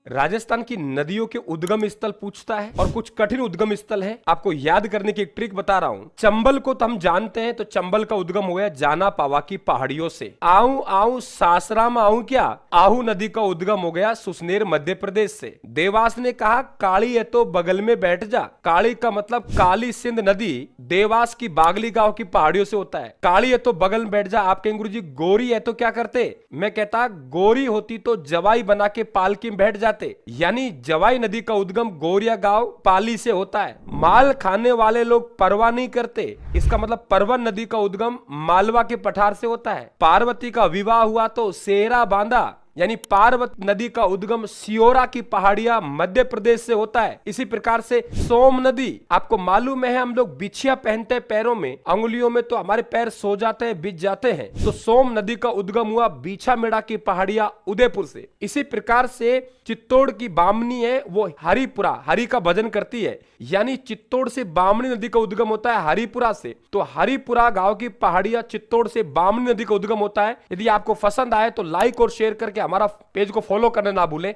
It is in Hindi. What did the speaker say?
राजस्थान की नदियों के उद्गम स्थल पूछता है और कुछ कठिन उद्गम स्थल है। आपको याद करने की एक ट्रिक बता रहा हूं। चंबल को तो हम जानते हैं, तो चंबल का उद्गम हो गया जाना पावा की पहाड़ियों से। आऊं आऊं सासराम आऊं क्या, आहू नदी का उद्गम हो गया सुसनेर मध्य प्रदेश से। देवास ने कहा काली है तो बगल में बैठ जा। काली का मतलब काली सिंध नदी देवास की बागली गांव की पहाड़ियों से होता है। काली है तो बगल में बैठ जा। आप कहेंगे गुरुजी गोरी है तो क्या करते, मैं कहता गोरी होती तो जवाई बना के पालकी में बैठ जाते। यानी जवाई नदी का उद्गम गोरिया गांव पाली से होता है। माल खाने वाले लोग परवाह नहीं करते, इसका मतलब परवन नदी का उद्गम मालवा के पठार से होता है। पार्वती का विवाह हुआ तो सेहरा बांधा, यानी पार्वती नदी का उद्गम सियोरा की पहाड़ियां मध्य प्रदेश से होता है। इसी प्रकार से सोम नदी, आपको मालूम है हम लोग बिछिया पहनते हैं पैरों में, अंगुलियों में, तो हमारे पैर सो जाते हैं, बिछ जाते हैं। तो सोम नदी का उद्गम हुआ बीछा मेड़ा की पहाड़ियां उदयपुर से। इसी प्रकार से चित्तौड़ की बामनी है वो हरिपुरा, हरि का भजन करती है, यानी चित्तौड़ से बामनी नदी का उद्गम होता है हरिपुरा से। तो हरिपुरा गांव की पहाड़ियां चित्तौड़ से बामनी नदी का उद्गम होता है। यदि आपको पसंद आए तो लाइक और शेयर करके हमारा पेज को फॉलो करना ना भूलें।